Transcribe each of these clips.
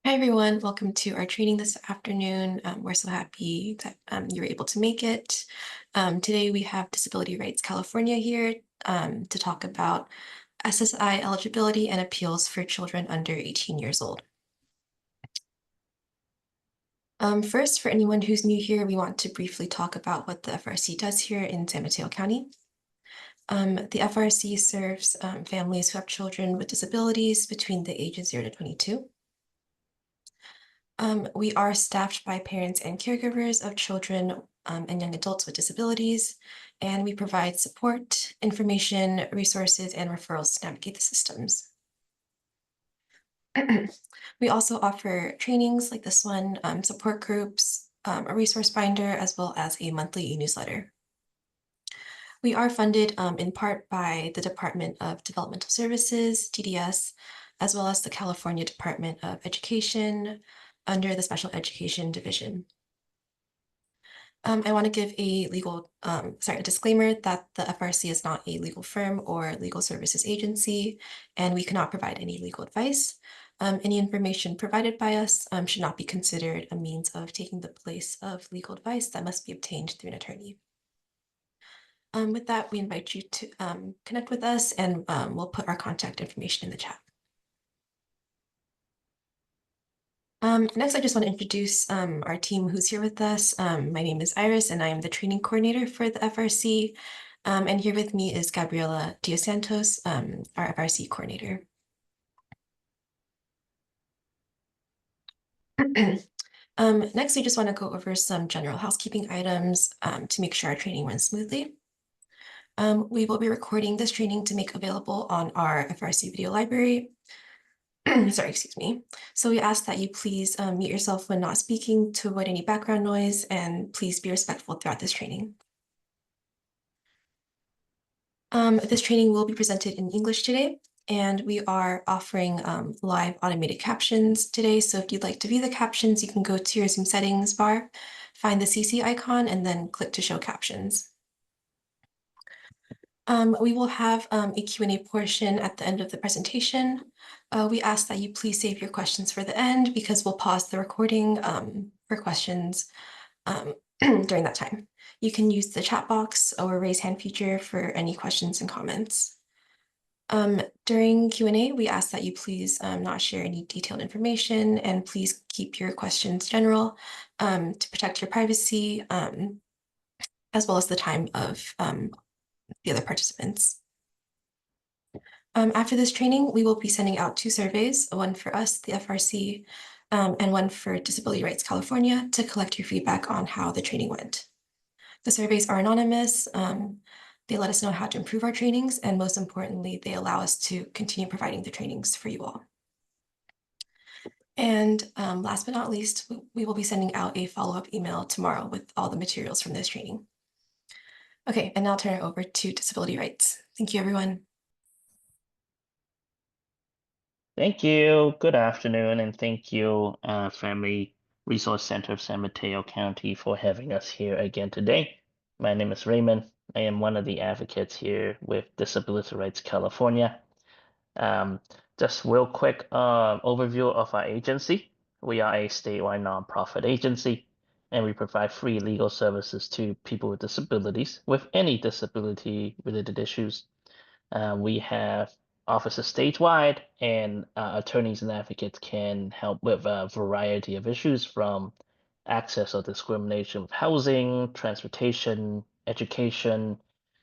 Hi, everyone. Welcome to our training this afternoon. We're so happy that you were able to make it. Today, we have Disability Rights California here to talk about SSI eligibility and appeals for children under 18 years old. First, for anyone who's new here, we want to briefly talk about what the FRC does here in San Mateo County. The FRC serves families who have children with disabilities between the ages 0 to 22. We are staffed by parents and caregivers of children and young adults with disabilities, and we provide support, information, resources, and referrals to navigate the systems. We also offer trainings like this one, support groups, a resource binder, as well as a monthly e-newsletter. We are funded in part by the Department of Developmental Services, DDS, as well as the California Department of Education, under the Special Education Division. I want to give a disclaimer that the FRC is not a legal firm or legal services agency, and we cannot provide any legal advice. Any information provided by us should not be considered a means of taking the place of legal advice that must be obtained through an attorney. With that, we invite you to connect with us, and we'll put our contact information in the chat. Next, I just want to introduce our team who's here with us. My name is Iris, and I am the training coordinator for the FRC. And here with me is Gabriela Diaz Santos, our FRC coordinator. Next, we just want to go over some general housekeeping items to make sure our training runs smoothly. We will be recording this training to make available on our FRC video library. Sorry, excuse me. So we ask that you please mute yourself when not speaking to avoid any background noise, and please be respectful throughout this training. This training will be presented in English today, and we are offering live automated captions today. So if you'd like to view the captions, you can go to your Zoom settings bar, find the CC icon, and then click to show captions. We will have a Q&A portion at the end of the presentation. We ask that you please save your questions for the end because we'll pause the recording for questions during that time. You can use the chat box or raise hand feature for any questions and comments. During Q&A, we ask that you please not share any detailed information, and please keep your questions general to protect your privacy, as well as the time of the other participants. After this training, we will be sending out 2 surveys, one for us, the FRC, and one for Disability Rights California, to collect your feedback on how the training went. The surveys are anonymous. They let us know how to improve our trainings, and most importantly, they allow us to continue providing the trainings for you all. And last but not least, we will be sending out a follow-up email tomorrow with all the materials from this training. Okay, and now I'll turn it over to Disability Rights. Thank you, everyone. Thank you. Good afternoon, and thank you, Family Resource Center of San Mateo County, for having us here again today. My name is Raymond. I am one of the advocates here with Disability Rights California. Just real quick overview of our agency. We are a statewide nonprofit agency, and we provide free legal services to people with disabilities with any disability-related issues. We have offices statewide, and attorneys and advocates can help with a variety of issues from access or discrimination with housing, transportation, education.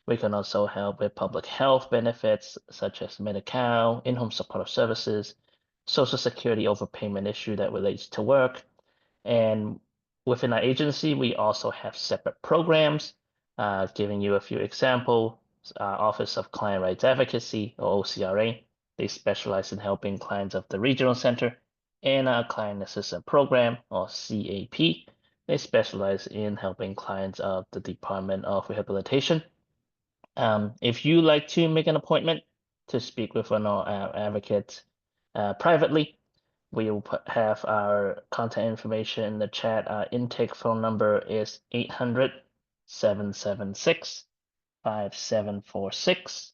We can also help with public health benefits such as Medi-Cal, in-home supportive services, Social Security overpayment issue that relates to work. And within our agency, we also have separate programs. Giving you a few examples, Office of Client Rights Advocacy, or OCRA. They specialize in helping clients of the regional center, and our Client Assistance Program, or CAP. They specialize in helping clients of the Department of Rehabilitation. If you like to make an appointment to speak with one of our advocates privately, we will have our contact information in the chat. Our intake phone number is 800-776-5746,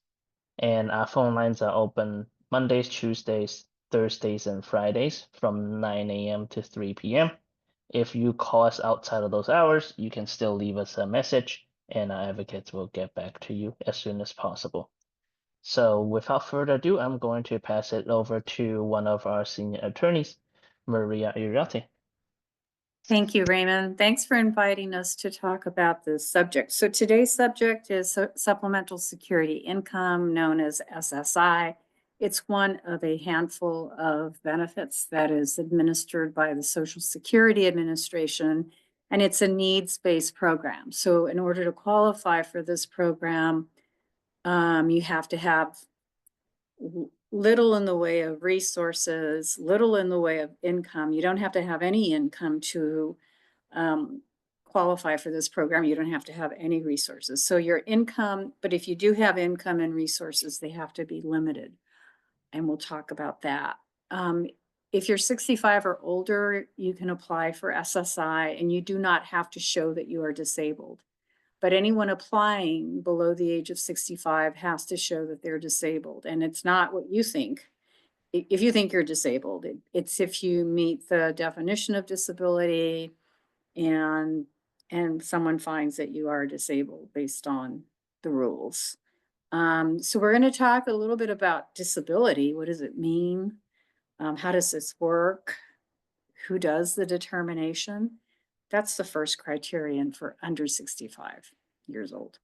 and our phone lines are open Mondays, Tuesdays, Thursdays and Fridays from 9 a.m. to 3 p.m. If you call us outside of those hours, you can still leave us a message and our advocates will get back to you as soon as possible. So without further ado, I'm going to pass it over to one of our senior attorneys, Maria Iriarte. Thank you, Raymond. Thanks for inviting us to talk about this subject. So today's subject is supplemental security income, known as SSI. It's one of a handful of benefits that is administered by the Social Security Administration, and it's a needs-based program. So in order to qualify for this program, you have to have little in the way of resources, little in the way of income. You don't have to have any income to qualify for this program. You don't have to have any resources. So your income, but if you do have income and resources, they have to be limited. And we'll talk about that. If you're 65 or older, you can apply for SSI and you do not have to show that you are disabled. But anyone applying below the age of 65 has to show that they're disabled. And it's not what you think. If you think you're disabled, it's if you meet the definition of disability and someone finds that you are disabled based on the rules. So we're going to talk a little bit about disability. What does it mean? How does this work? Who does the determination? That's the first criterion for under 65 years old.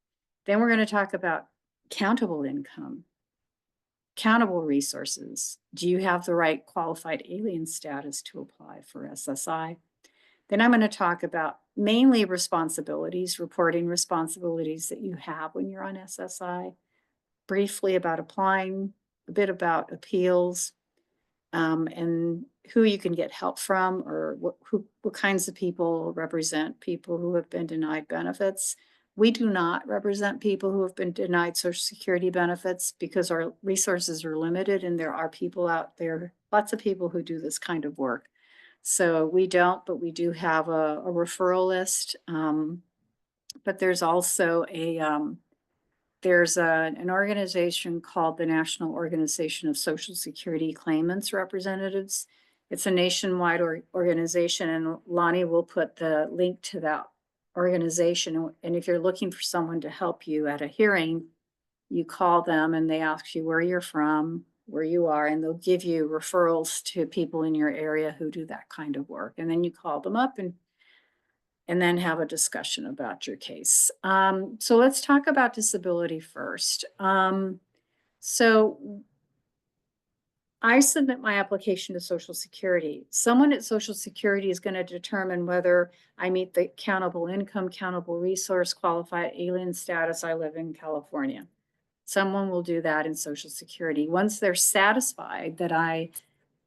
Then we're going to talk about countable income, countable resources. Do you have the right qualified alien status to apply for SSI? Then I'm going to talk about mainly responsibilities, reporting responsibilities that you have when you're on SSI, briefly about applying, a bit about appeals, and who you can get help from, or what kinds of people represent people who have been denied benefits. We do not represent people who have been denied Social Security benefits because our resources are limited and there are people out there, lots of people who do this kind of work. So we don't, but we do have a referral list. But there's also an organization called the National Organization of Social Security Claimants Representatives. It's a nationwide organization, and Lonnie will put the link to that organization. And if you're looking for someone to help you at a hearing, you call them and they ask you where you're from, where you are, and they'll give you referrals to people in your area who do that kind of work. And then you call them up and then have a discussion about your case. So let's talk about disability first. So I submit my application to Social Security. Someone at Social Security is going to determine whether I meet the countable income, countable resource, qualified alien status. I live in California. Someone will do that in Social Security. Once they're satisfied that I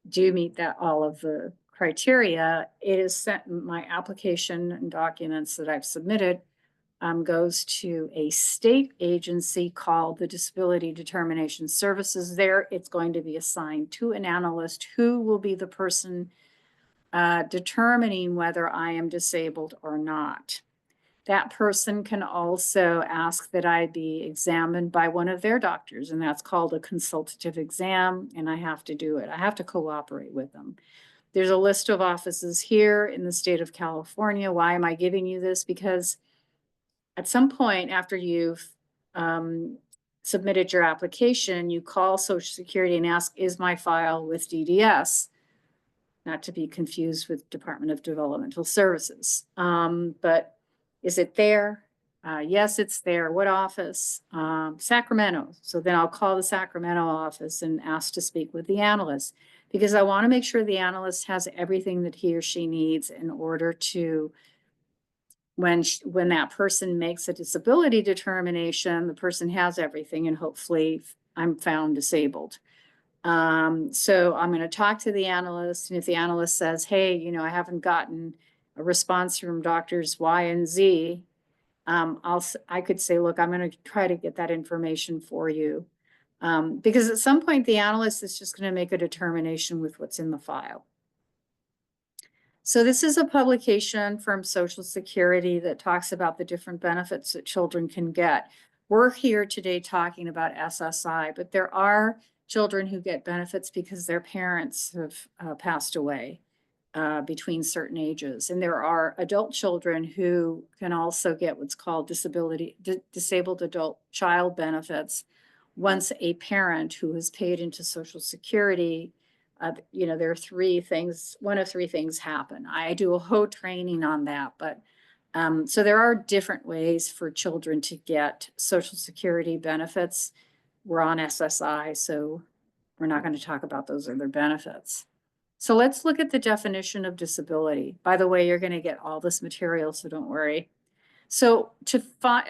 do meet all of the criteria, it is sent. My application and documents that I've submitted goes to a state agency called the Disability Determination Services. There, it's going to be assigned to an analyst who will be the person determining whether I am disabled or not. That person can also ask that I be examined by one of their doctors, and that's called a consultative exam, and I have to do it. I have to cooperate with them. There's a list of offices here in the state of California. Why am I giving you this? Because at some point after you've submitted your application, you call Social Security and ask, is my file with DDS? Not to be confused with Department of Developmental Services. But is it there? Yes, it's there. What office? Sacramento. So then I'll call the Sacramento office and ask to speak with the analyst, because I want to make sure the analyst has everything that he or she needs in order to, when that person makes a disability determination, the person has everything and hopefully I'm found disabled. So I'm going to talk to the analyst, and if the analyst says, hey, I haven't gotten a response from doctors Y and Z, I could say, look, I'm going to try to get that information for you. Because at some point the analyst is just going to make a determination with what's in the file. So this is a publication from Social Security that talks about the different benefits that children can get. We're here today talking about SSI, but there are children who get benefits because their parents have passed away between certain ages. And there are adult children who can also get what's called disabled adult child benefits once a parent who has paid into Social Security. There are three things, one of three things happen. I do a whole training on that, but so there are different ways for children to get Social Security benefits. We're on SSI, so we're not going to talk about those other benefits. So let's look at the definition of disability. By the way, you're going to get all this material, so don't worry. So to find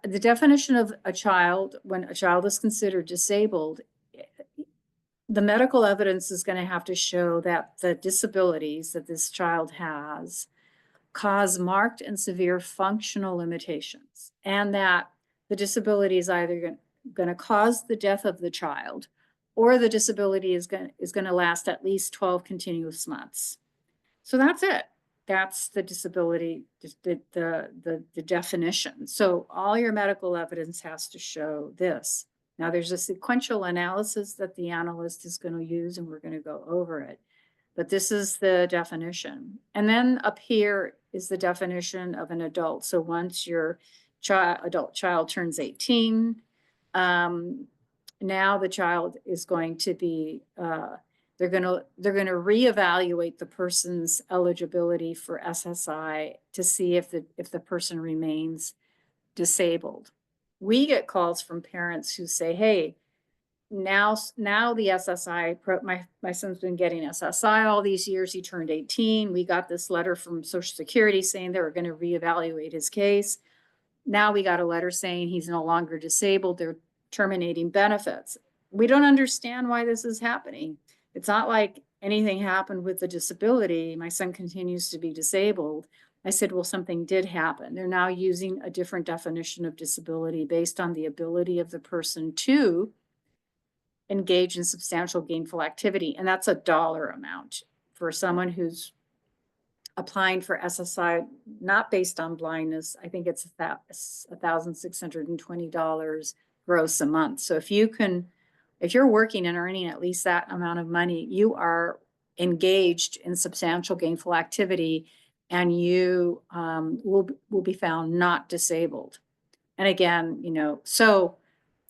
the definition of a child, when a child is considered disabled, the medical evidence is going to have to show that the disabilities that this child has cause marked and severe functional limitations, and that the disability is either going to cause the death of the child, or the disability is going to last at least 12 continuous months. So that's it. That's the disability, the definition. So all your medical evidence has to show this. Now there's a sequential analysis that the analyst is going to use, and we're going to go over it. But this is the definition. And then up here is the definition of an adult. So once your adult child turns 18, now the child is going to be, they're going to reevaluate the person's eligibility for SSI to see if the person remains disabled. We get calls from parents who say, hey, now the SSI, my son's been getting SSI all these years. He turned 18. We got this letter from Social Security saying they were going to reevaluate his case. Now we got a letter saying he's no longer disabled. They're terminating benefits. We don't understand why this is happening. It's not like anything happened with the disability. My son continues to be disabled. I said, well, something did happen. They're now using a different definition of disability based on the ability of the person to engage in substantial gainful activity. And that's a dollar amount for someone who's applying for SSI, not based on blindness. I think it's $1,620 gross a month. So if you're working and earning at least that amount of money, you are engaged in substantial gainful activity, and you will be found not disabled. And again, so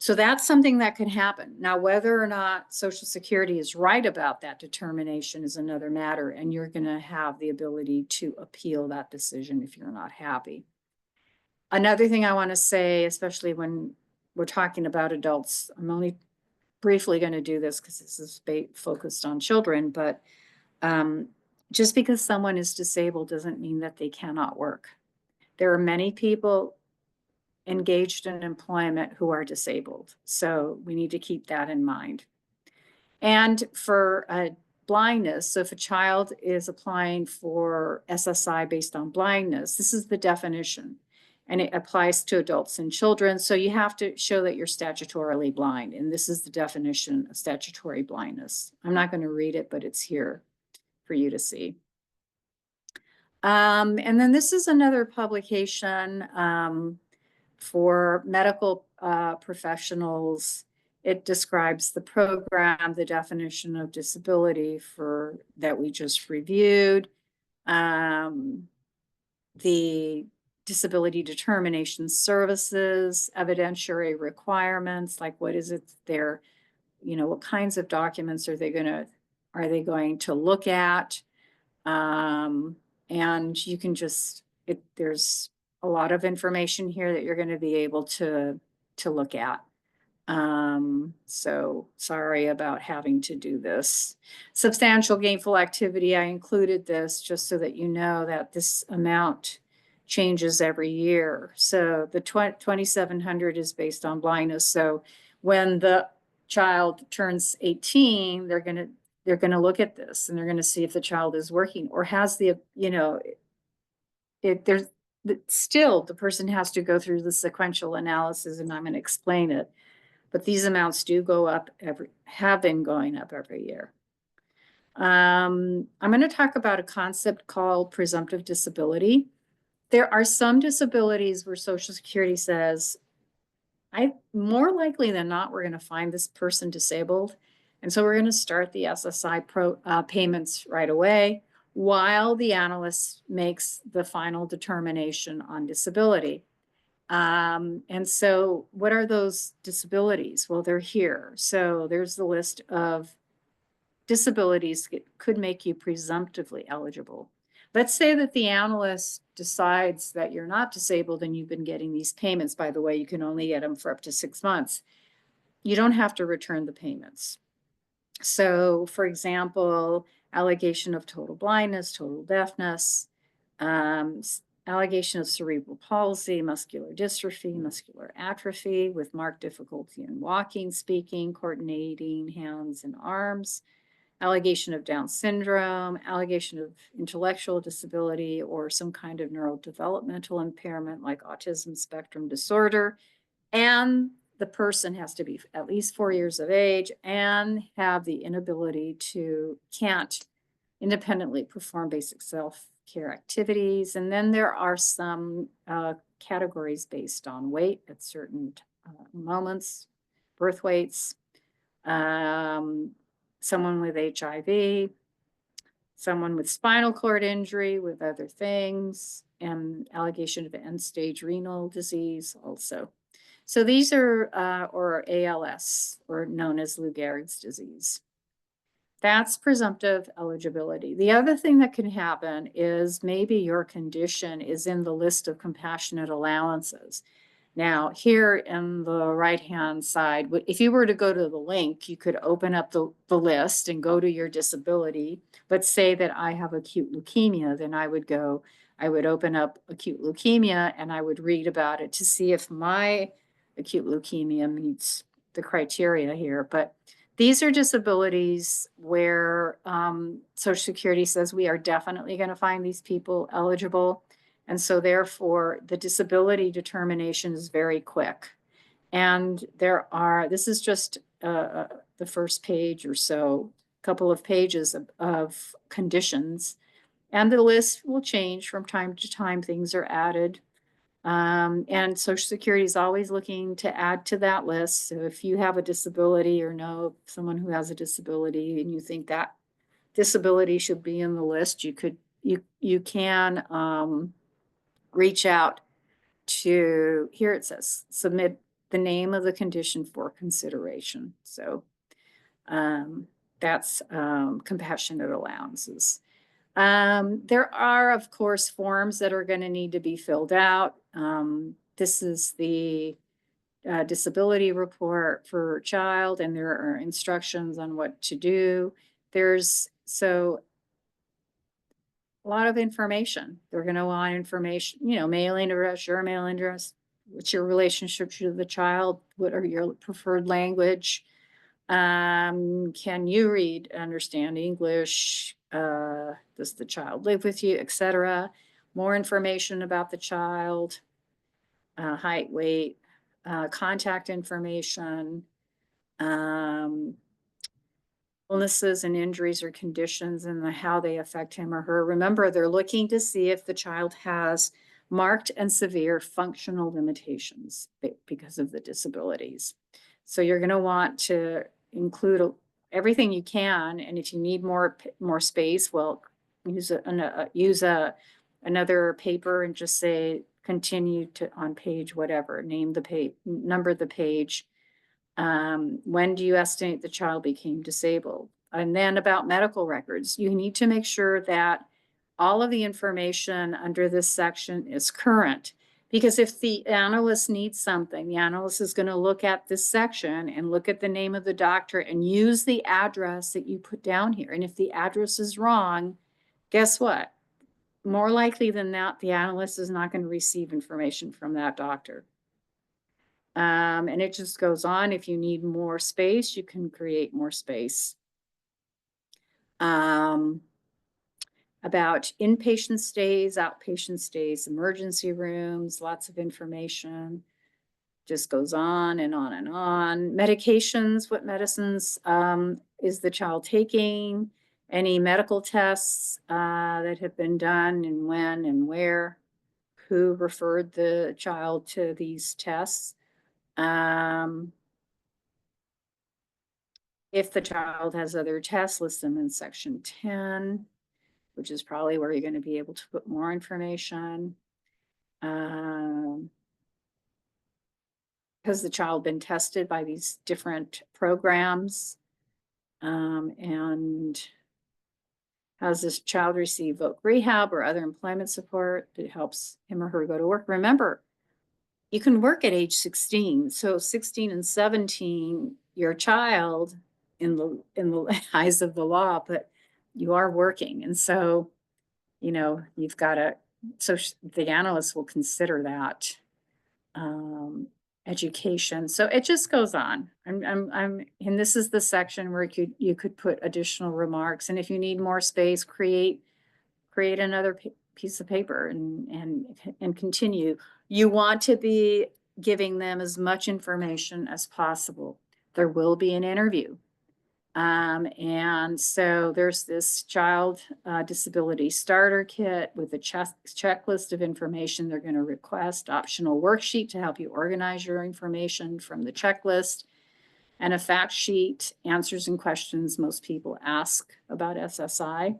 that's something that could happen. Now, whether or not Social Security is right about that determination is another matter, and you're going to have the ability to appeal that decision if you're not happy. Another thing I want to say, especially when we're talking about adults, I'm only briefly going to do this because this is focused on children, but just because someone is disabled doesn't mean that they cannot work. There are many people engaged in employment who are disabled. So we need to keep that in mind. And for blindness, so if a child is applying for SSI based on blindness, this is the definition, and it applies to adults and children. So you have to show that you're statutorily blind, and this is the definition of statutory blindness. I'm not going to read it, but it's here for you to see. And then this is another publication for medical professionals. It describes the program, the definition of disability that we just reviewed, the disability determination services, evidentiary requirements, like what is it there, what kinds of documents are they going to look at? And you can there's a lot of information here that you're going to be able to look at. So sorry about having to do this. Substantial gainful activity, I included this just so that you know that this amount changes every year. So the 2,700 is based on blindness. So when the child turns 18, they're going to look at this, and they're going to see if the child is working or has still the person has to go through the sequential analysis, and I'm going to explain it. But these amounts do go up have been going up every year. I'm going to talk about a concept called presumptive disability. There are some disabilities where Social Security says, more likely than not, we're gonna find this person disabled. And so we're gonna start the SSI payments right away while the analyst makes the final determination on disability. And so what are those disabilities? Well, they're here. So there's the list of disabilities that could make you presumptively eligible. Let's say that the analyst decides that you're not disabled and you've been getting these payments. By the way, you can only get them for up to 6 months. You don't have to return the payments. So, for example, allegation of total blindness, total deafness, allegation of cerebral palsy, muscular dystrophy, muscular atrophy with marked difficulty in walking, speaking, coordinating hands and arms, allegation of Down syndrome, allegation of intellectual disability, or some kind of neurodevelopmental impairment like autism spectrum disorder. And the person has to be at least 4 years of age and have the inability to, can't independently perform basic self-care activities. And then there are some categories based on weight at certain moments, birth weights, someone with HIV, someone with spinal cord injury, with other things, and allegation of end-stage renal disease also. So these are, or ALS, or known as Lou Gehrig's disease. That's presumptive eligibility. The other thing that can happen is maybe your condition is in the list of compassionate allowances. Now, here in the right-hand side, if you were to go to the link, you could open up the list and go to your disability. Let's say that I have acute leukemia, then I would open up acute leukemia and I would read about it to see if my acute leukemia meets the criteria here. But these are disabilities where Social Security says we are definitely going to find these people eligible. And so therefore, the disability determination is very quick. And this is just the first page or so, couple of pages of conditions. And the list will change from time to time, things are added. And Social Security is always looking to add to that list. So if you have a disability or know someone who has a disability and you think that disability should be in the list, you can reach out to, here it says, submit the name of the condition for consideration. So that's compassionate allowances. There are, of course, forms that are going to need to be filled out. This is the disability report for child, and there are instructions on what to do. There's a lot of information. They're going to want information, mailing address, your mailing address, what's your relationship to the child, what are your preferred language, can you read, understand English, does the child live with you, etc. More information about the child, height, weight, contact information, illnesses and injuries or conditions and how they affect him or her. Remember, they're looking to see if the child has marked and severe functional limitations because of the disabilities. So you're going to want to include everything you can, and if you need more space, well, use another paper and just say continue to on page whatever, name the page, number the page. When do you estimate the child became disabled? And then about medical records, you need to make sure that all of the information under this section is current. Because if the analyst needs something, the analyst is going to look at this section and look at the name of the doctor and use the address that you put down here. And if the address is wrong, guess what? More likely than not, the analyst is not going to receive information from that doctor. And it just goes on. If you need more space, you can create more space. About inpatient stays, outpatient stays, emergency rooms, lots of information. Just goes on and on and on. Medications, what medicines is the child taking? Any medical tests that have been done, and when and where? Who referred the child to these tests? If the child has other tests, list them in section 10, which is probably where you're going to be able to put more information. Has the child been tested by these different programs? And has this child received voc rehab or other employment support that helps him or her go to work? Remember, you can work at age 16. So 16 and 17, you're a child in the eyes of the law, but you are working. And so, you know, you've got to, so the analyst will consider that education. So it just goes on. And this is the section where you could put additional remarks. And if you need more space, create another piece of paper and continue. You want to be giving them as much information as possible. There will be an interview. And so there's this child disability starter kit with a checklist of information they're going to request, optional worksheet to help you organize your information from the checklist, and a fact sheet, answers and questions most people ask about SSI.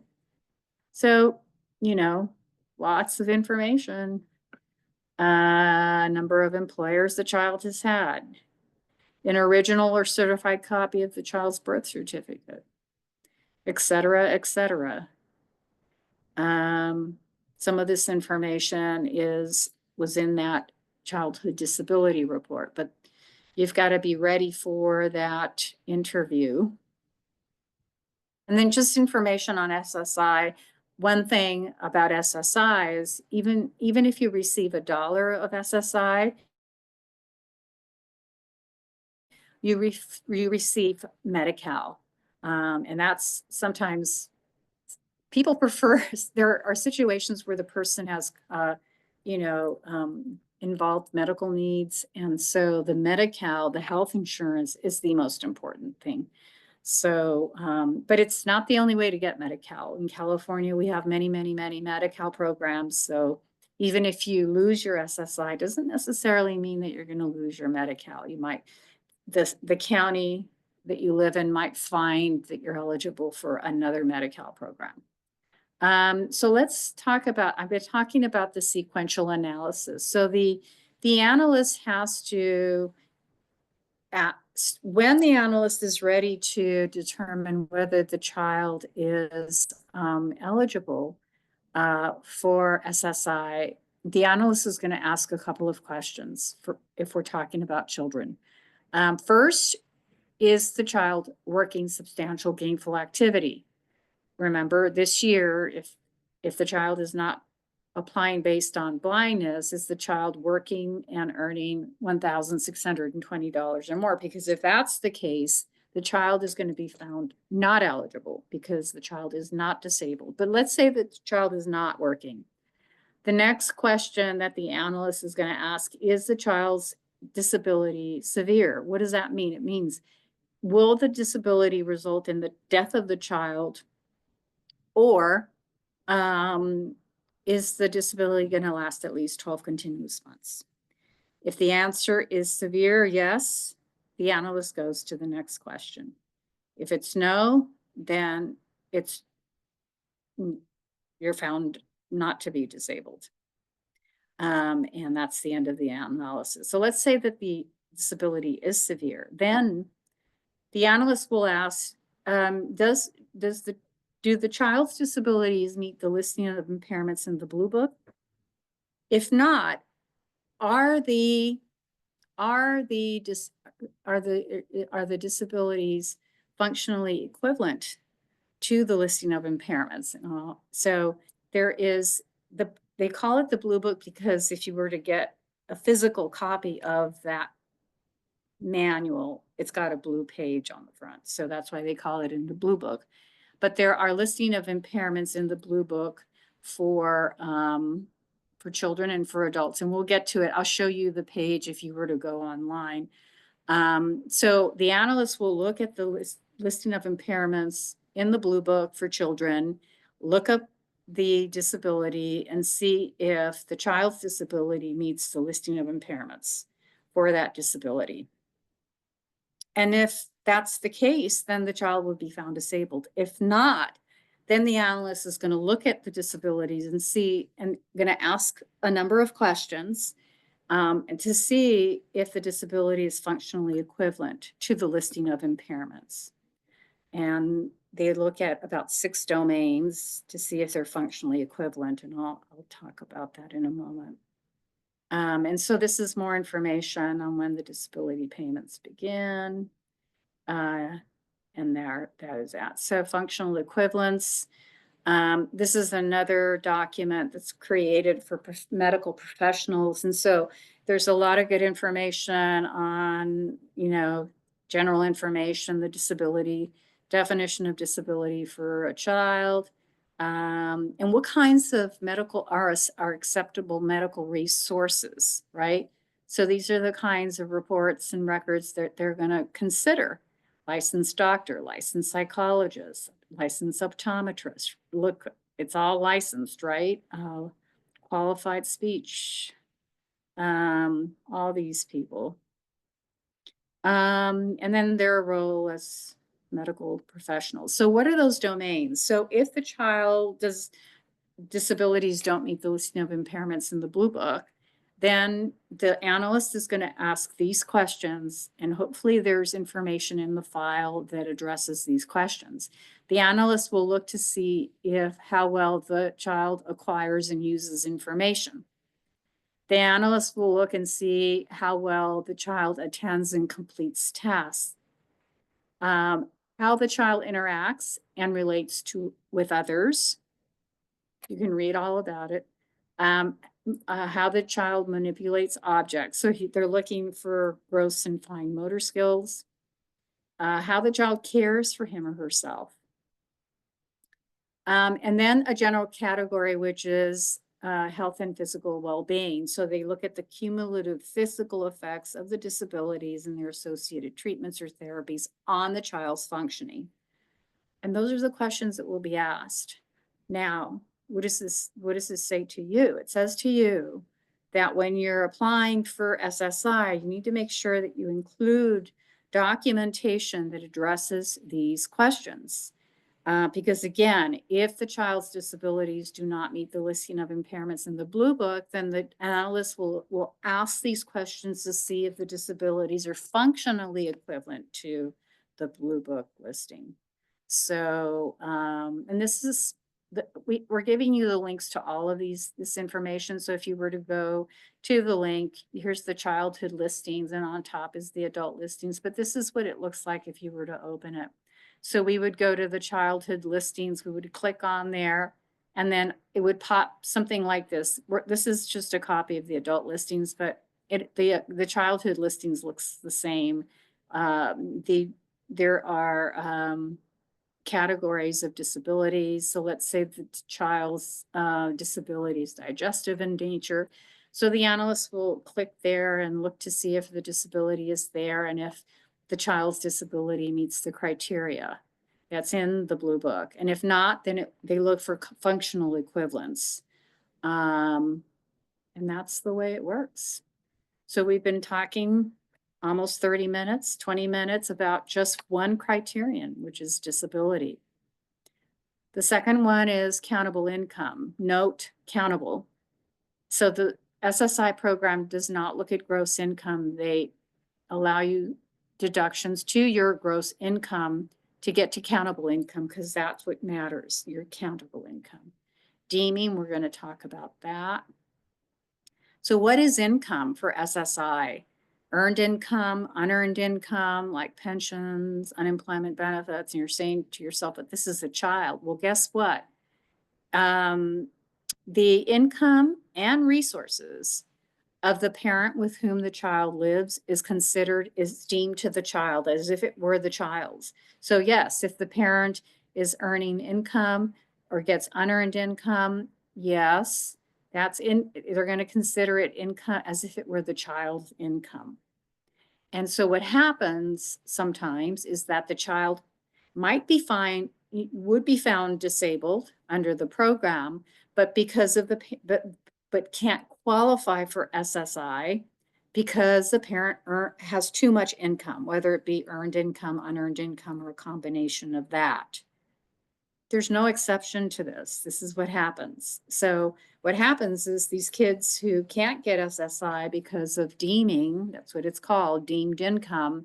So, you know, lots of information. Number of employers the child has had, an original or certified copy of the child's birth certificate, et cetera, et cetera. Some of this information was in that childhood disability report, but you've got to be ready for that interview. And then just information on SSI. One thing about SSI is even if you receive $1 of SSI, you receive Medi-Cal. And that's sometimes people prefer, there are situations where the person has, involved medical needs. And so the Medi-Cal, the health insurance, is the most important thing. So, but it's not the only way to get Medi-Cal. In California, we have many, many, many Medi-Cal programs. So even if you lose your SSI, doesn't necessarily mean that you're going to lose your Medi-Cal. You might, the county that you live in might find that you're eligible for another Medi-Cal program. So let's talk about, I've been talking about the sequential analysis. So the analyst has to, when the analyst is ready to determine whether the child is eligible for SSI, the analyst is going to ask a couple of questions if we're talking about children. First, is the child working substantial gainful activity? Remember, this year, if the child is not applying based on blindness, is the child working and earning $1,620 or more? Because if that's the case, the child is going to be found not eligible because the child is not disabled. But let's say that the child is not working. The next question that the analyst is going to ask, is the child's disability severe? What does that mean? It means, will the disability result in the death of the child, or is the disability going to last at least 12 continuous months? If the answer is severe, yes, the analyst goes to the next question. If it's no, then you're found not to be disabled. And that's the end of the analysis. So let's say that the disability is severe. Then the analyst will ask, do the child's disabilities meet the listing of impairments in the Blue Book? If not, are the disabilities functionally equivalent to the listing of impairments? So there is they call it the Blue Book because if you were to get a physical copy of that manual, it's got a blue page on the front. So that's why they call it in the Blue Book. But there are listing of impairments in the Blue Book for children and for adults. And we'll get to it. I'll show you the page if you were to go online. So the analyst will look at the listing of impairments in the Blue Book for children, look up the disability and see if the child's disability meets the listing of impairments for that disability. And if that's the case, then the child would be found disabled. If not, then the analyst is going to look at the disabilities and see, and going to ask a number of questions and to see if the disability is functionally equivalent to the listing of impairments. And they look at about 6 domains to see if they're functionally equivalent, and I'll talk about that in a moment. And so this is more information on when the disability payments begin. And that is that. So functional equivalence. This is another document that's created for medical professionals. And so there's a lot of good information on, general information, the disability, definition of disability for a child, and what kinds of medical are acceptable medical resources, right? So these are the kinds of reports and records that they're going to consider. Licensed doctor, licensed psychologist, licensed optometrist. Look, it's all licensed, right? Qualified speech, all these people. And then their role as medical professionals. So what are those domains? So if the child disabilities don't meet the listing of impairments in the Blue Book, then the analyst is going to ask these questions, and hopefully there's information in the file that addresses these questions. The analyst will look to see how well the child acquires and uses information. The analyst will look and see how well the child attends and completes tasks, how the child interacts and relates with others. You can read all about it. How the child manipulates objects. So they're looking for gross and fine motor skills. How the child cares for him or herself. And then a general category, which is health and physical well-being. So they look at the cumulative physical effects of the disabilities and their associated treatments or therapies on the child's functioning. And those are the questions that will be asked. Now, what does this say to you? It says to you that when you're applying for SSI, you need to make sure that you include documentation that addresses these questions. Because again, if the child's disabilities do not meet the listing of impairments in the Blue Book, then the analyst will ask these questions to see if the disabilities are functionally equivalent to the Blue Book listing. So, and this is, we're giving you the links to all of this information. So if you were to go to the link, here's the childhood listings, and on top is the adult listings. But this is what it looks like if you were to open it. So we would go to the childhood listings, we would click on there, and then it would pop something like this. This is just a copy of the adult listings, but the childhood listings looks the same. There are categories of disabilities. So let's say the child's disability is digestive in nature. So the analyst will click there and look to see if the disability is there and if the child's disability meets the criteria that's in the Blue Book. And if not, then they look for functional equivalence. And that's the way it works. So we've been talking almost 30 minutes, 20 minutes about just one criterion, which is disability. The second one is countable income. Note, countable. So the SSI program does not look at gross income. They allow you deductions to your gross income to get to countable income, because that's what matters, your countable income. Deeming, we're going to talk about that. So what is income for SSI? Earned income, unearned income, like pensions, unemployment benefits, and you're saying to yourself, but this is a child. Well, guess what? The income and resources of the parent with whom the child lives is deemed to the child as if it were the child's. So yes, if the parent is earning income or gets unearned income, yes, they're going to consider it income as if it were the child's income. And so what happens sometimes is that the child would be found disabled under the program, but because of but can't qualify for SSI because the parent has too much income, whether it be earned income, unearned income, or a combination of that. There's no exception to this. This is what happens. So what happens is these kids who can't get SSI because of deeming, that's what it's called, deemed income,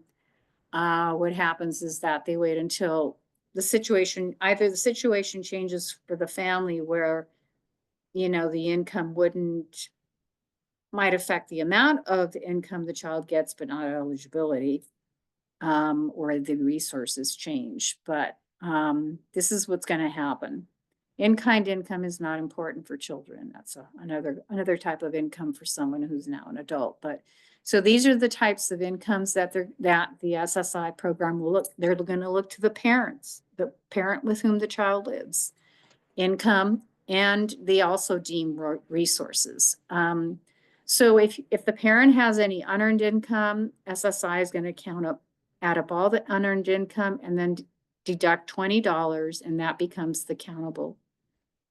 what happens is that they wait until the situation, either the situation changes for the family where, you know, the income might affect the amount of income the child gets, but not eligibility, or the resources change. But this is what's going to happen. In-kind income is not important for children. That's another type of income for someone who's now an adult. But so these are the types of incomes that the SSI program will look. They're going to look to the parent with whom the child lives, income, and they also deem resources. So if the parent has any unearned income, SSI is going to add up all the unearned income and then deduct $20, and that becomes the countable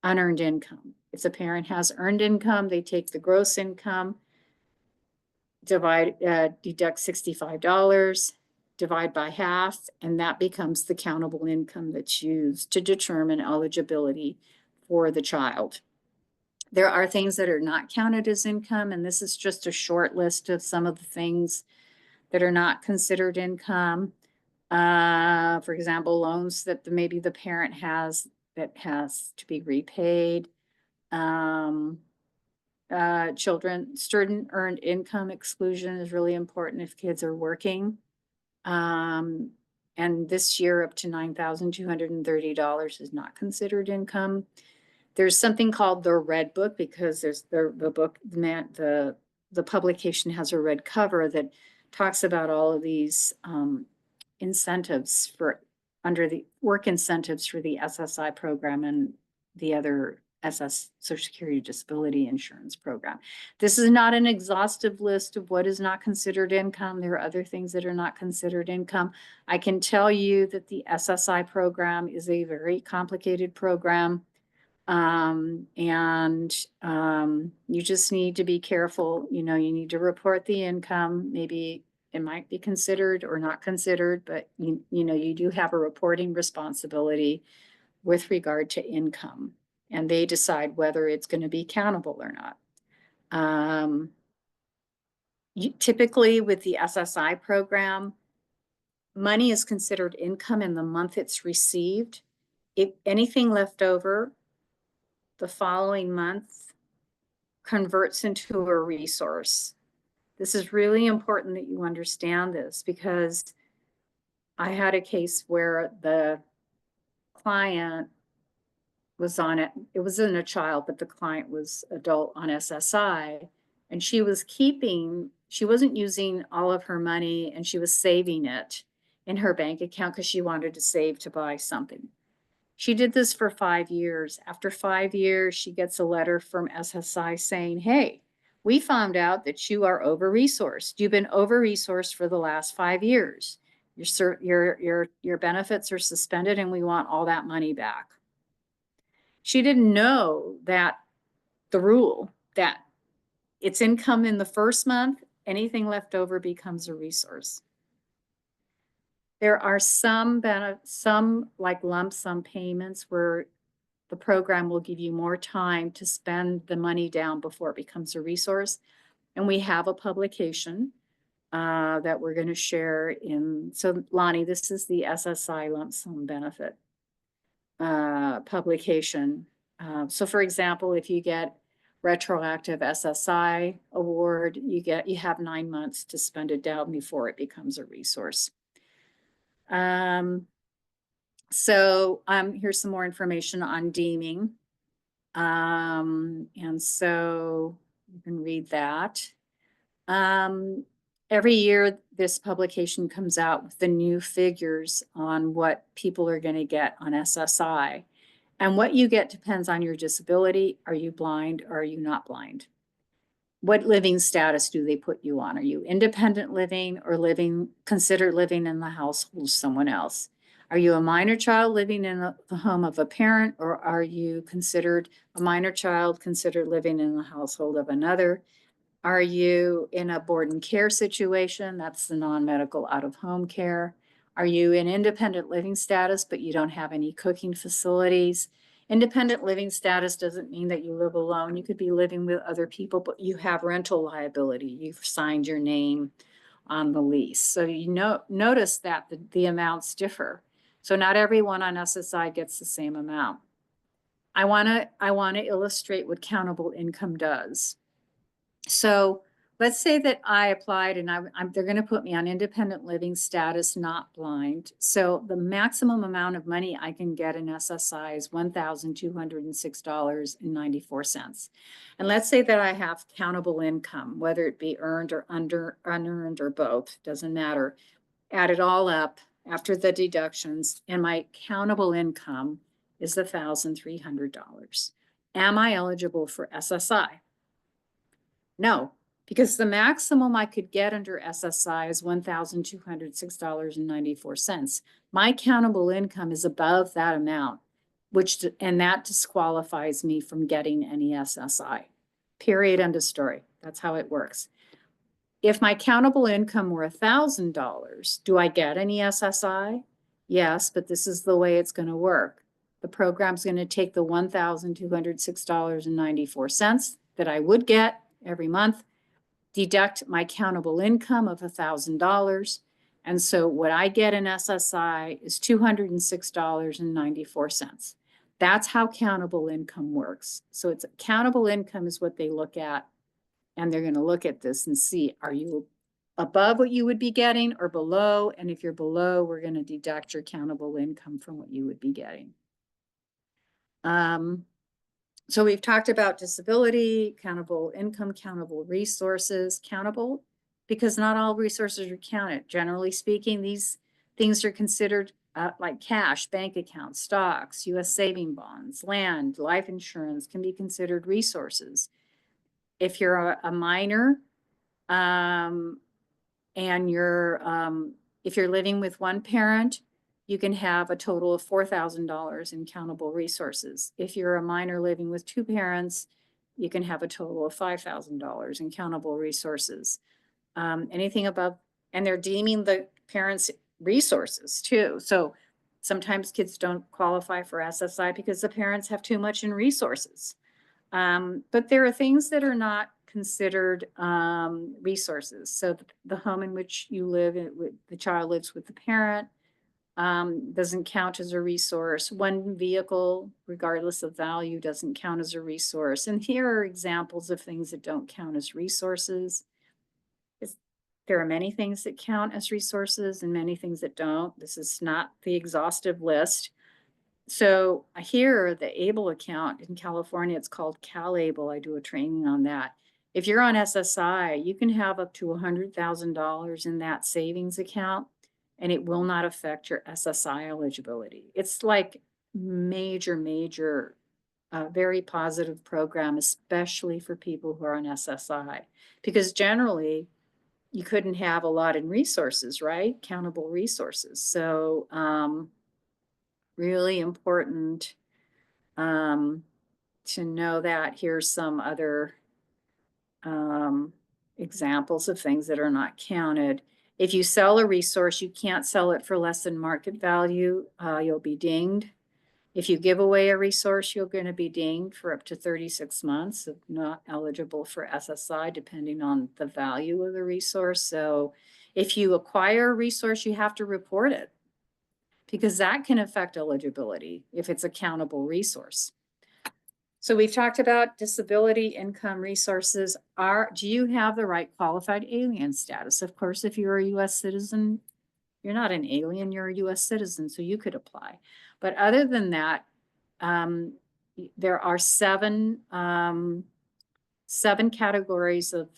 unearned income. If the parent has earned income, they take the gross income, deduct $65, divide by half, and that becomes the countable income that's used to determine eligibility for the child. There are things that are not counted as income, and this is just a short list of some of the things that are not considered income. For example, loans that maybe the parent has that has to be repaid. Student earned income exclusion is really important if kids are working. And this year up to $9,230 is not considered income. There's something called the Red Book because there's the book, the publication has a red cover that talks about all of these incentives for under the work incentives for the SSI program and the other Social Security Disability Insurance program. This is not an exhaustive list of what is not considered income. There are other things that are not considered income. I can tell you that the SSI program is a very complicated program. You just need to be careful. You know, you need to report the income. Maybe it might be considered or not considered, but you know, you do have a reporting responsibility with regard to income, and they decide whether it's going to be countable or not. Typically with the SSI program, money is considered income in the month it's received. If anything left over the following month converts into a resource. This is really important that you understand this, because I had a case where the client was on it. It wasn't a child, but the client was adult on SSI, and she wasn't using all of her money, and she was saving it in her bank account because she wanted to save to buy something. She did this for 5 years. After 5 years, she gets a letter from SSI saying, hey, we found out that you are over-resourced. You've been over-resourced for the last 5 years. Your benefits are suspended and we want all that money back. She didn't know that the rule that it's income in the first month, anything left over becomes a resource. There are some like lump sum payments where the program will give you more time to spend the money down before it becomes a resource. And we have a publication that we're going to share in. So Lonnie, this is the SSI lump sum benefit publication. So for example, if you get retroactive SSI award, you have 9 months to spend it down before it becomes a resource. So here's some more information on deeming. And so you can read that. Every year, this publication comes out with the new figures on what people are going to get on SSI. And what you get depends on your disability. Are you blind or are you not blind? What living status do they put you on? Are you independent living or considered living in the household of someone else? Are you a minor child living in the home of a parent, or are you considered a minor child considered living in the household of another? Are you in a board and care situation? That's the non-medical out-of-home care. Are you in independent living status, but you don't have any cooking facilities? Independent living status doesn't mean that you live alone. You could be living with other people, but you have rental liability. You've signed your name on the lease. So notice that the amounts differ. So not everyone on SSI gets the same amount. I wanna illustrate what countable income does. So let's say that I applied and they're going to put me on independent living status, not blind. So the maximum amount of money I can get in SSI is $1,206.94. And let's say that I have countable income, whether it be earned or unearned or both, doesn't matter. Add it all up after the deductions, and my countable income is $1,300. Am I eligible for SSI? No, because the maximum I could get under SSI is $1,206.94. My countable income is above that amount, and that disqualifies me from getting any SSI. Period, end of story. That's how it works. If my countable income were $1,000, do I get any SSI? Yes, but this is the way it's going to work. The program's going to take the $1,206.94 that I would get every month, deduct my countable income of $1,000. And so what I get in SSI is $206.94. That's how countable income works. So it's countable income is what they look at. And they're going to look at this and see, are you above what you would be getting or below? And if you're below, we're going to deduct your countable income from what you would be getting. So we've talked about disability, countable income, countable resources, countable because not all resources are counted. Generally speaking, these things are considered like cash, bank accounts, stocks, US saving bonds, land, life insurance can be considered resources. If you're a minor and if you're living with one parent, you can have a total of $4,000 in countable resources. If you're a minor living with two parents, you can have a total of $5,000 in countable resources. Anything above, and they're deeming the parents' resources too. So sometimes kids don't qualify for SSI because the parents have too much in resources. But there are things that are not considered resources. So the home in which you live, the child lives with the parent, doesn't count as a resource. One vehicle, regardless of value, doesn't count as a resource. And here are examples of things that don't count as resources. There are many things that count as resources and many things that don't. This is not the exhaustive list. So here, the ABLE account in California, it's called CalABLE. I do a training on that. If you're on SSI, you can have up to $100,000 in that savings account, and it will not affect your SSI eligibility. It's like major, very positive program, especially for people who are on SSI, because generally you couldn't have a lot in resources, right? Countable resources. So, really important to know that. Here's some other examples of things that are not counted. If you sell a resource, you can't sell it for less than market value. You'll be dinged. If you give away a resource, you're going to be dinged for up to 36 months of not eligible for SSI, depending on the value of the resource. So if you acquire a resource, you have to report it, because that can affect eligibility if it's a countable resource. So we've talked about disability, income, resources. Do you have the right qualified alien status? Of course, if you're a US citizen, you're not an alien, you're a US citizen, so you could apply. But other than that, there are seven categories of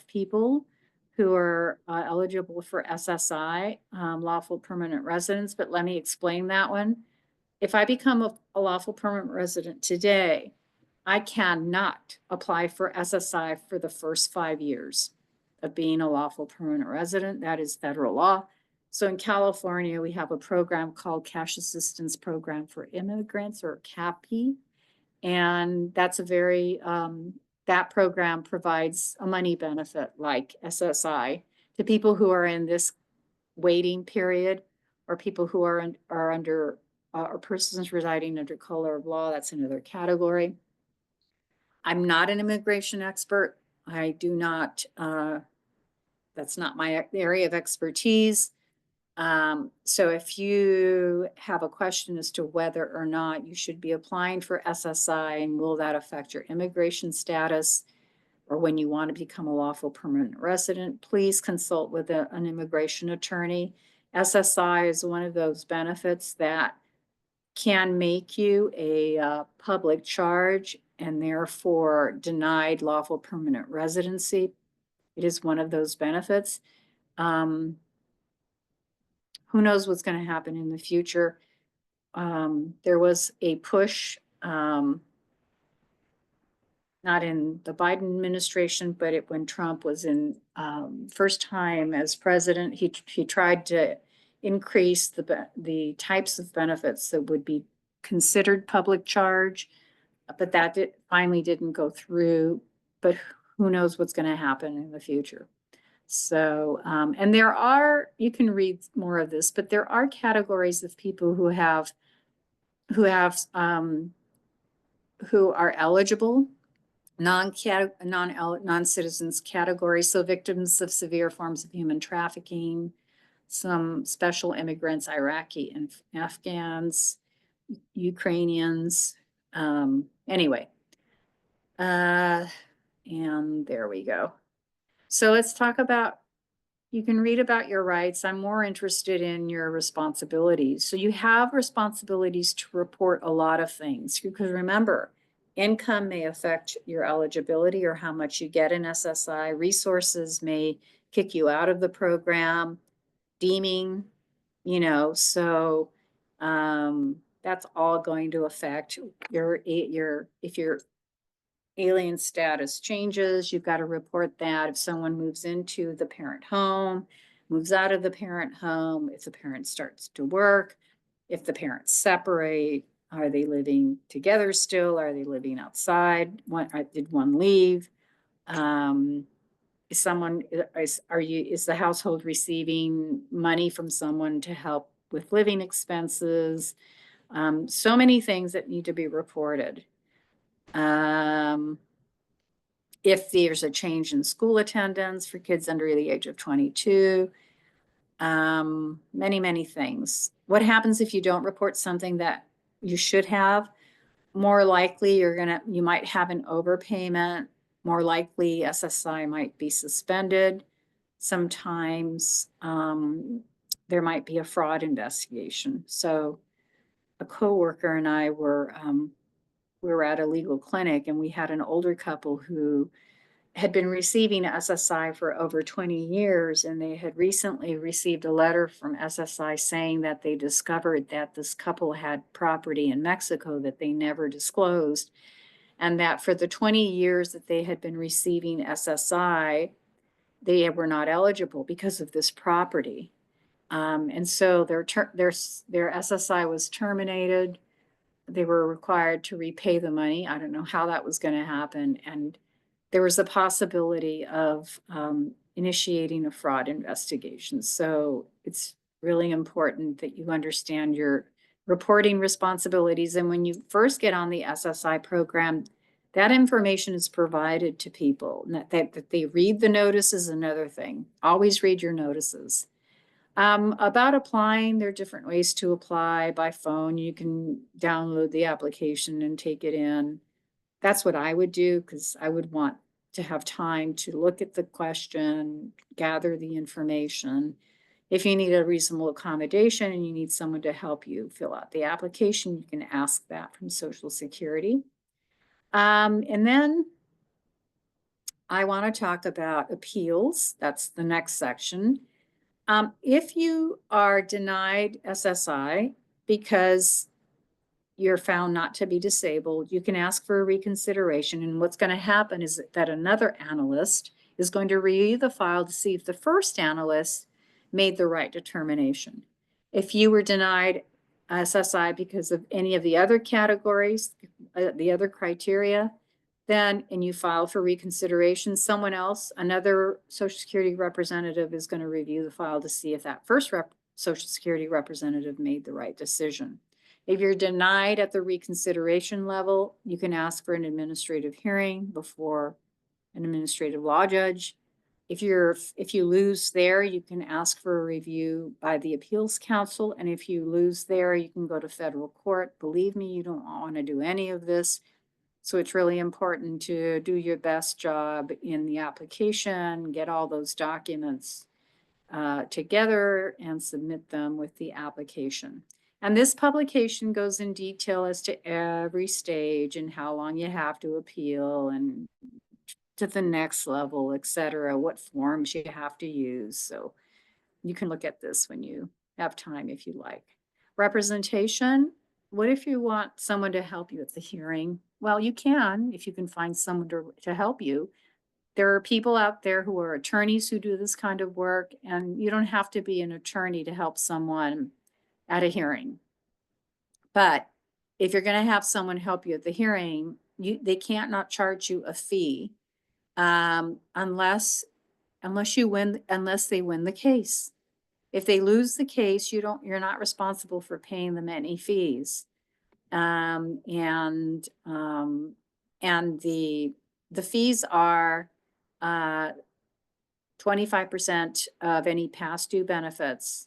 people who are eligible for SSI, lawful permanent residents, but let me explain that one. If I become a lawful permanent resident today, I cannot apply for SSI for the first 5 years of being a lawful permanent resident. That is federal law. So in California, we have a program called Cash Assistance Program for Immigrants, or CAPI. And that's a very, that program provides a money benefit like SSI to people who are in this waiting period, or people who are under or persons residing under color of law. That's another category. I'm not an immigration expert. I do not, that's not my area of expertise. So if you have a question as to whether or not you should be applying for SSI and will that affect your immigration status, or when you want to become a lawful permanent resident, please consult with an immigration attorney. SSI is one of those benefits that can make you a public charge and therefore denied lawful permanent residency. It is one of those benefits. Who knows what's going to happen in the future? There was a push, not in the Biden administration, but when Trump was in first time as president, he tried to increase the types of benefits that would be considered public charge, but that finally didn't go through. But who knows what's going to happen in the future? So, and there are, you can read more of this, but there are categories of people who are eligible, non-citizens category. So victims of severe forms of human trafficking, some special immigrants, Iraqi and Afghans, Ukrainians. Anyway, and there we go. So let's talk about, you can read about your rights. I'm more interested in your responsibilities. So you have responsibilities to report a lot of things, because remember, income may affect your eligibility or how much you get in SSI. Resources may kick you out of the program, deeming, so that's all going to affect if your alien status changes, you've got to report that. If someone moves into the parent home, moves out of the parent home, if the parent starts to work, if the parents separate, are they living together still? Are they living outside? Did one leave? Is the household receiving money from someone to help with living expenses? So many things that need to be reported. If there's a change in school attendance for kids under the age of 22, many, many things. What happens if you don't report something that you should have? More likely you might have an overpayment. More likely SSI might be suspended. Sometimes there might be a fraud investigation. So a coworker and I we were at a legal clinic, and we had an older couple who had been receiving SSI for over 20 years, and they had recently received a letter from SSI saying that they discovered that this couple had property in Mexico that they never disclosed, and that for the 20 years that they had been receiving SSI, they were not eligible because of this property. And so their SSI was terminated. They were required to repay the money. I don't know how that was going to happen. And there was a possibility of initiating a fraud investigation. So it's really important that you understand your reporting responsibilities. And when you first get on the SSI program, that information is provided to people. That they read the notice is another thing. Always read your notices. About applying, there are different ways to apply by phone. You can download the application and take it in. That's what I would do, because I would want to have time to look at the question, gather the information. If you need a reasonable accommodation and you need someone to help you fill out the application, you can ask that from Social Security. And then I want to talk about appeals. That's the next section. If you are denied SSI because you're found not to be disabled, you can ask for a reconsideration. And what's going to happen is that another analyst is going to review the file to see if the first analyst made the right determination. If you were denied SSI because of any of the other categories, the other criteria, then, and you file for reconsideration, someone else, another Social Security representative is going to review the file to see if that first Social Security representative made the right decision. If you're denied at the reconsideration level, you can ask for an administrative hearing before an administrative law judge. If you lose there, you can ask for a review by the appeals council. And if you lose there, you can go to federal court. Believe me, you don't want to do any of this. So it's really important to do your best job in the application, get all those documents together and submit them with the application. And this publication goes in detail as to every stage and how long you have to appeal and to the next level, et cetera, what forms you have to use. So you can look at this when you have time if you like. Representation. What if you want someone to help you at the hearing? Well, you can if you can find someone to help you. There are people out there who are attorneys who do this kind of work, and you don't have to be an attorney to help someone at a hearing. But if you're going to have someone help you at the hearing, they can't not charge you a fee unless they win the case. If they lose the case, you're not responsible for paying them any fees. And the fees are 25% of any past due benefits,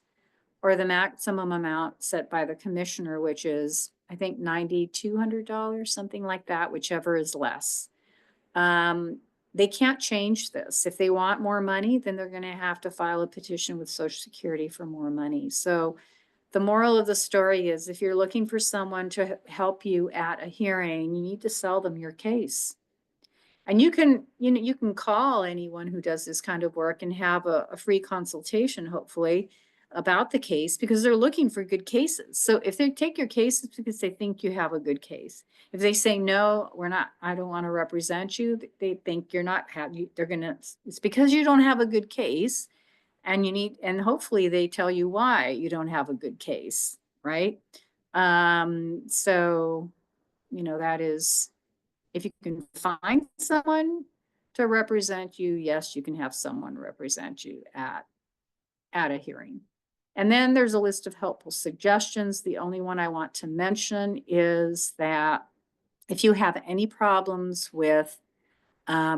or the maximum amount set by the commissioner, which is, I think, $9,200, something like that, whichever is less. They can't change this. If they want more money, then they're going to have to file a petition with Social Security for more money. So the moral of the story is, if you're looking for someone to help you at a hearing, you need to sell them your case. And you can call anyone who does this kind of work and have a free consultation, hopefully, about the case, because they're looking for good cases. So if they take your case, it's because they think you have a good case. If they say, no, I don't want to represent you, they think you're not, it's because you don't have a good case, and hopefully they tell you why you don't have a good case, right? So, that is, if you can find someone to represent you, yes, you can have someone represent you at a hearing. And then there's a list of helpful suggestions. The only one I want to mention is that if you have any problems with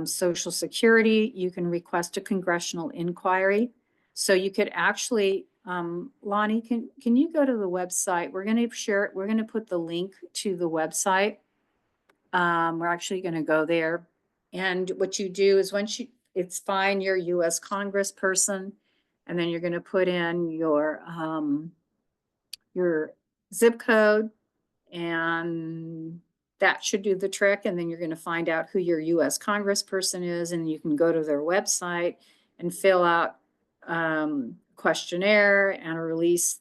Social Security, you can request a congressional inquiry. So you could actually, Lonnie, can you go to the website? We're going to share it. We're going to put the link to the website. We're actually going to go there. And what you do is it's fine, you're a U.S. Congressperson, and then you're going to put in your zip code, and that should do the trick. And then you're going to find out who your U.S. Congressperson is, and you can go to their website and fill out questionnaire and a release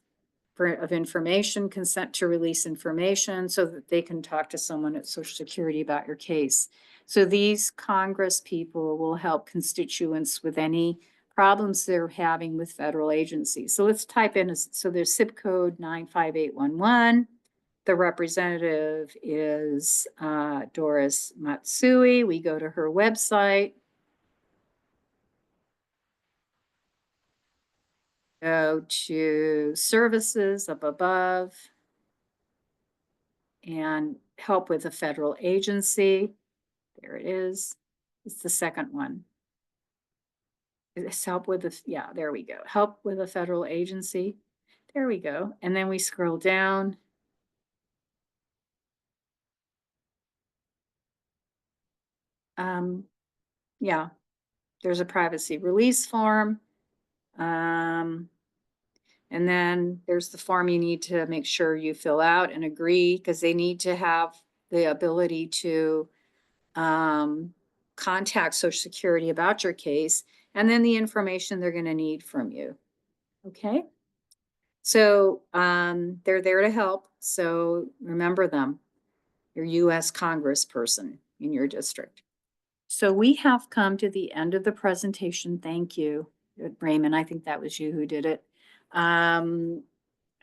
of information, consent to release information, so that they can talk to someone at Social Security about your case. So these Congress people will help constituents with any problems they're having with federal agencies. So let's type in, so there's zip code 95811. The representative is Doris Matsui. We go to her website. Go to services up above and help with a federal agency. There it is. It's the second one. It's help with there we go. Help with a federal agency. There we go. And then we scroll down. Yeah, there's a privacy release form. And then there's the form you need to make sure you fill out and agree, because they need to have the ability to contact Social Security about your case, and then the information they're going to need from you. Okay. So they're there to help. So remember them, your U.S. Congressperson in your district. So we have come to the end of the presentation. Thank you, Raymond. I think that was you who did it. And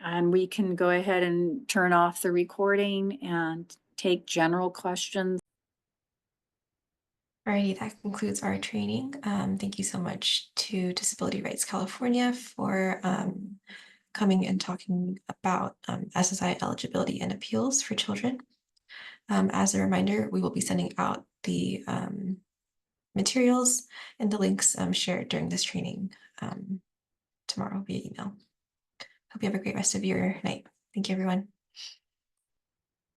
we can go ahead and turn off the recording and take general questions. Alrighty, that concludes our training. Thank you so much to Disability Rights California for coming and talking about SSI eligibility and appeals for children. As a reminder, we will be sending out the materials and the links shared during this training tomorrow via email. Hope you have a great rest of your night. Thank you, everyone.